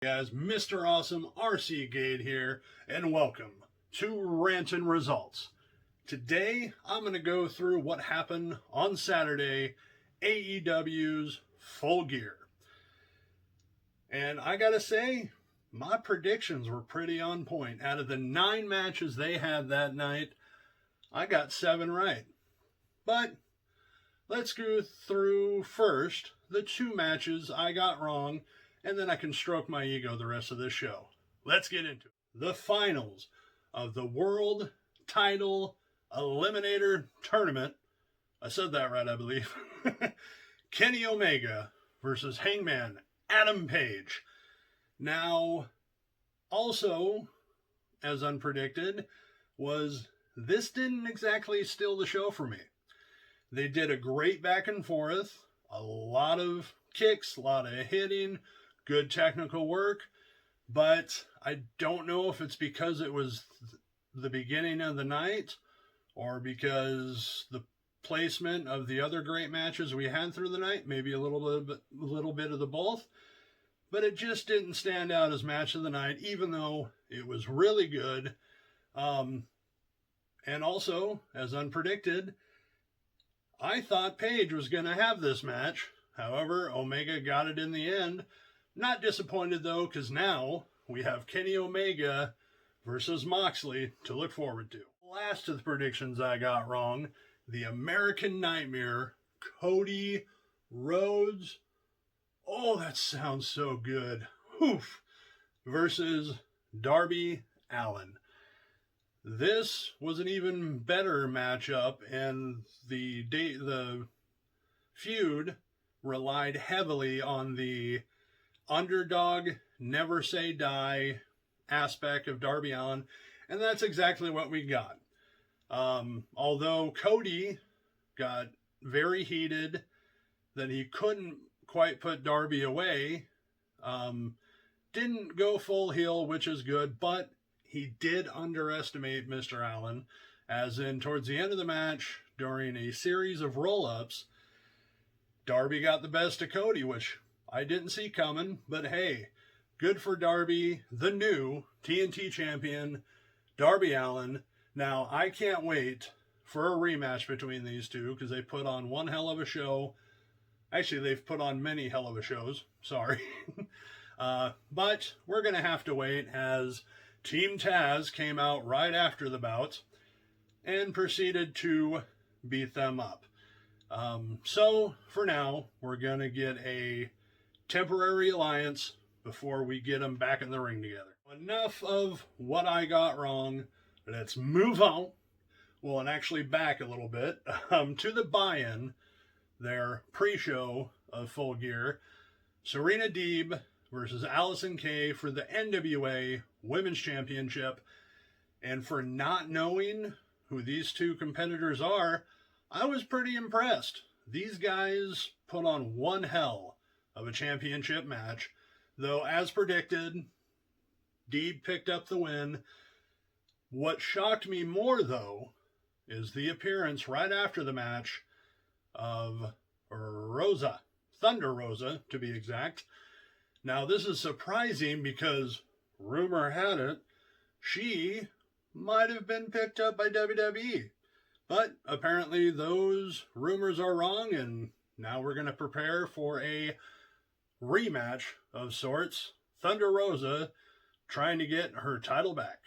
Guys, Mr. Awesome RC Gate here, and welcome to Ranting Results. Today, I'm going to go through what happened on Saturday, AEW's Full Gear. And I gotta say, my predictions were pretty on point. Out of the 9 matches they had that night, I got 7 right. But let's go through first the 2 matches I got wrong, and then I can stroke my ego the rest of this show. Let's get into it. The finals of the World Title Eliminator Tournament. I said that right, I believe. Kenny Omega versus Hangman Adam Page. Now, also, as unpredicted, was this didn't exactly steal the show for me. They did a great back and forth, a lot of kicks, a lot of hitting, good technical work, but I don't know if it's because it was the beginning of the night or because the placement of the other great matches we had through the night, maybe a little bit of the both, but it just didn't stand out as match of the night, even though it was really good. And also, as unpredicted, I thought Page was going to have this match. However, Omega got it in the end. Not disappointed, though, because now we have Kenny Omega versus Moxley to look forward to. Last of the predictions I got wrong, the American Nightmare, Cody Rhodes. Oh, that sounds so good. Oof. Versus Darby Allin. This was an even better matchup, and the feud relied heavily on the underdog, never say die aspect of Darby Allin, and that's exactly what we got. Although Cody got very heated that he couldn't quite put Darby away, didn't go full heel, which is good, but he did underestimate Mr. Allen, as in towards the end of the match, during a series of roll-ups, Darby got the best of Cody, which I didn't see coming, but hey, good for Darby, the new TNT champion, Darby Allin. Now, I can't wait for a rematch between these two, because they put on one hell of a show. Actually, they've put on many hell of a shows, sorry. But we're going to have to wait, as Team Taz came out right after the bout and proceeded to beat them up. So, for now, we're going to get a temporary alliance before we get them back in the ring together. Enough of what I got wrong. Let's move on. Well, and actually back a little bit to the buy-in, their pre-show of Full Gear. Serena Deeb versus Allison Kay for the NWA Women's Championship. And for not knowing who these two competitors are, I was pretty impressed. These guys put on one hell of a championship match, though as predicted, Deeb picked up the win. What shocked me more, though, is the appearance right after the match of Rosa, Thunder Rosa to be exact. Now, this is surprising because rumor had it she might have been picked up by WWE. But apparently those rumors are wrong, and now we're going to prepare for a rematch of sorts. Thunder Rosa trying to get her title back.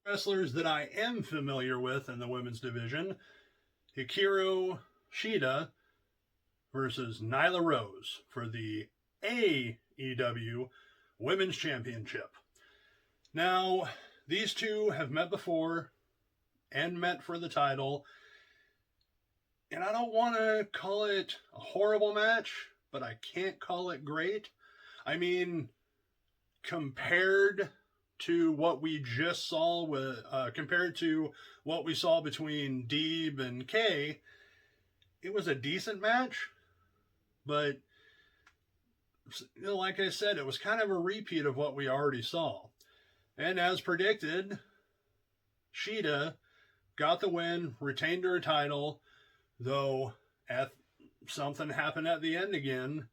Wrestlers that I am familiar with in the women's division, Hikaru Shida versus Nyla Rose for the AEW Women's Championship. Now, these two have met before and met for the title, and I don't want to call it a horrible match, but I can't call it great. I mean, compared to what we just saw compared to what we saw between Deeb and Kay, it was a decent match, but like I said, it was kind of a repeat of what we already saw. And as predicted, Shida got the win, retained her title, though something happened at the end again,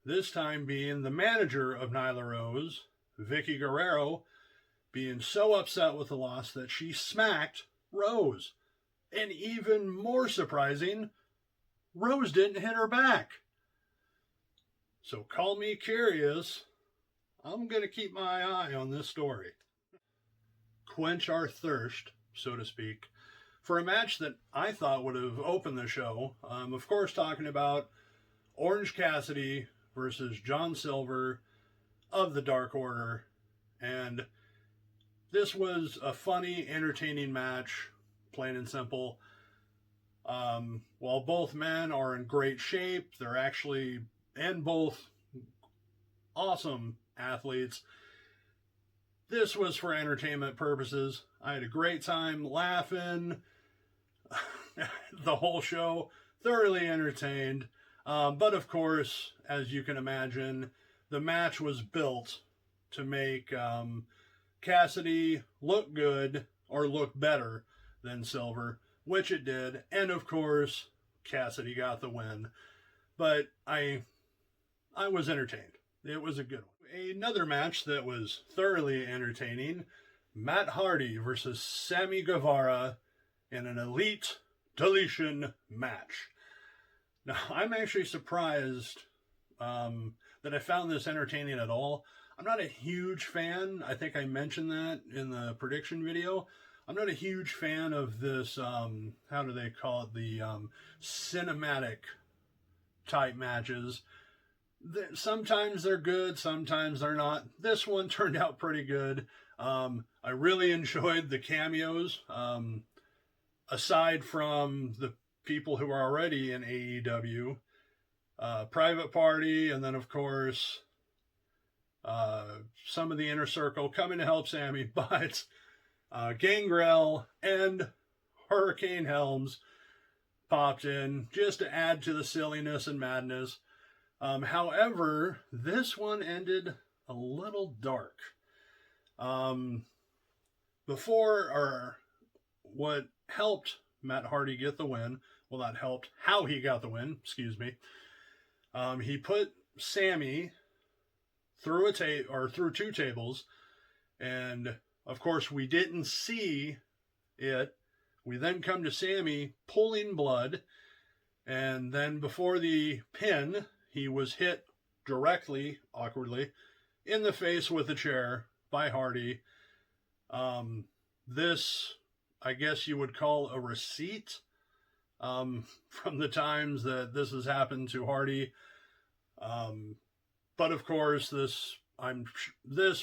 this time being the manager of Nyla Rose, Vicky Guerrero being so upset with the loss that she smacked Rose. And even more surprising, Rose didn't hit her back. So call me curious. I'm going to keep my eye on this story. Quench our thirst, so to speak, for a match that I thought would have opened the show. Of course, talking about Orange Cassidy versus John Silver of the Dark Order. And this was a funny, entertaining match, plain and simple. While both men are in great shape, they're actually, and both awesome athletes, this was for entertainment purposes. I had a great time laughing the whole show, thoroughly entertained. But of course, as you can imagine, the match was built to make Cassidy look good or look better than Silver, which it did. And of course, Cassidy got the win. But I was entertained. It was a good one. Another match that was thoroughly entertaining, Matt Hardy versus Sammy Guevara in an Elite Deletion match. Now, I'm actually surprised that I found this entertaining at all. I'm not a huge fan. I think I mentioned that in the prediction video. I'm not a huge fan of this, how do they call it, the cinematic type matches. Sometimes they're good, sometimes they're not. This one turned out pretty good. I really enjoyed the cameos. Aside from the people who are already in AEW, Private Party, and then of course some of the Inner Circle coming to help Sammy, but Gangrel and Hurricane Helms popped in just to add to the silliness and madness. However, this one ended a little dark. What helped Matt Hardy get the win, well, not helped, how he got the win, excuse me. He put Sammy through through two tables, and of course we didn't see it. We then come to Sammy pulling blood, and then before the pin, he was hit directly, awkwardly, in the face with a chair by Hardy. This, I guess you would call a receipt from the times that this has happened to Hardy. But of course, this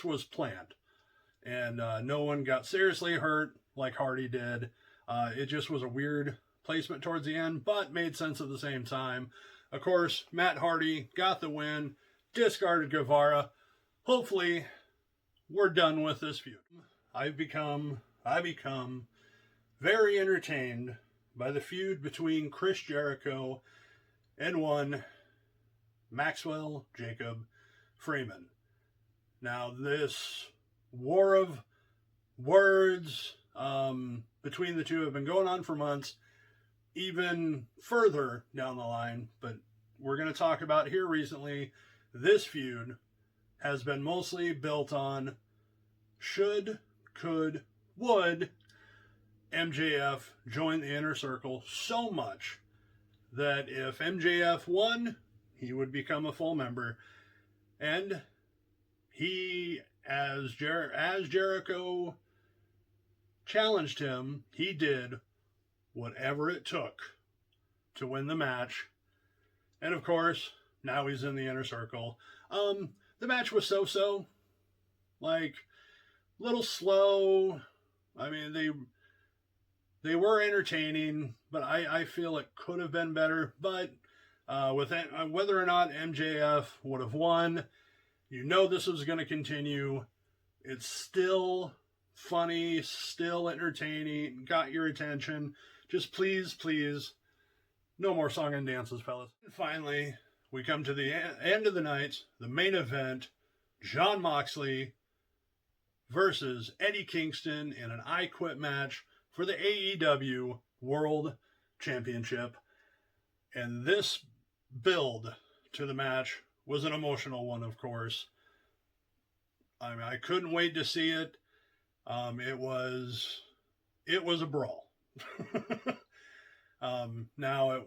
was planned, and no one got seriously hurt like Hardy did. It just was a weird placement towards the end, but made sense at the same time. Of course, Matt Hardy got the win, discarded Guevara. Hopefully, we're done with this feud. I become very entertained by the feud between Chris Jericho and one Maxwell Jacob Freeman. Now, this war of words between the two have been going on for months, even further down the line, but we're going to talk about here recently. This feud has been mostly built on should, could, would MJF join the Inner Circle, so much that if MJF won, he would become a full member. And he, as Jericho challenged him, he did whatever it took to win the match. And of course, now he's in the Inner Circle. The match was so-so. Like, a little slow. I mean, they were entertaining, but I feel it could have been better. But whether or not MJF would have won, you know this was going to continue. It's still funny, still entertaining, got your attention. Just please, no more song and dances, fellas. And finally, we come to the end of the night, the main event, Jon Moxley versus Eddie Kingston in an I Quit match for the AEW World Championship. And this build to the match was an emotional one, of course. I mean, I couldn't wait to see it. It was a brawl. Now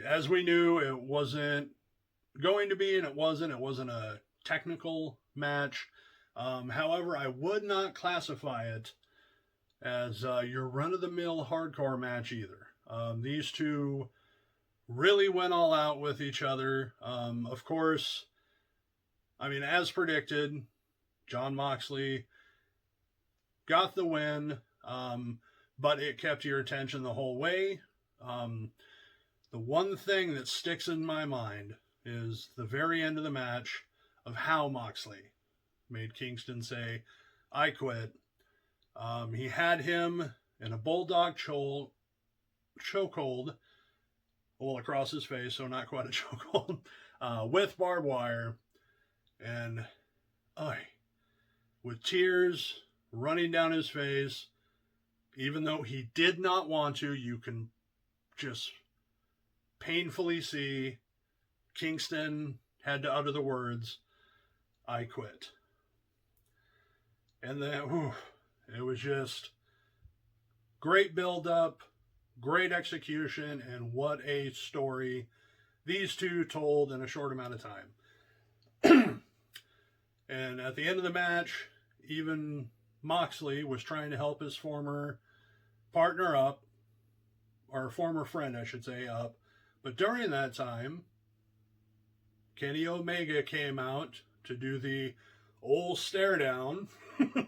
as we knew, it wasn't going to be, and it wasn't a technical match. However, I would not classify it as your run-of-the-mill hardcore match either. These two really went all out with each other. Of course, I mean, as predicted, Jon Moxley got the win, but it kept your attention the whole way. The one thing that sticks in my mind is the very end of the match of how Moxley made Kingston say, "I quit." He had him in a bulldog chokehold all across his face, so not quite a chokehold, with barbed wire, and with tears running down his face, even though he did not want to, you can just painfully see Kingston had to utter the words, "I quit." And then, it was just great build-up, great execution, and what a story these two told in a short amount of time. And at the end of the match, even Moxley was trying to help his former partner up, or former friend, I should say, up. But during that time, Kenny Omega came out to do the old stare down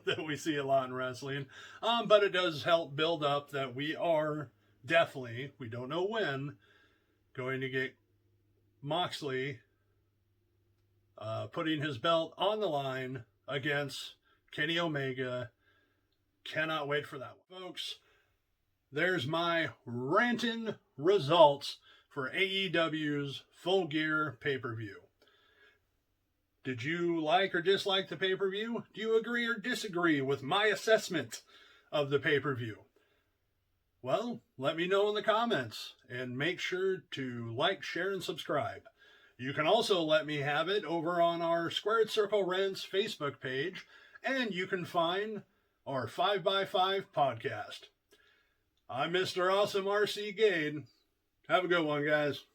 that we see a lot in wrestling. But it does help build up that we are definitely, we don't know when, going to get Moxley putting his belt on the line against Kenny Omega. Cannot wait for that one. Folks, there's my ranting results for AEW's Full Gear pay-per-view. Did you like or dislike the pay-per-view? Do you agree or disagree with my assessment of the pay-per-view? Well, let me know in the comments, and make sure to like, share, and subscribe. You can also let me have it over on our Squared Circle Rants Facebook page, and you can find our 5x5 podcast. I'm Mr. Awesome RC Gade. Have a good one, guys.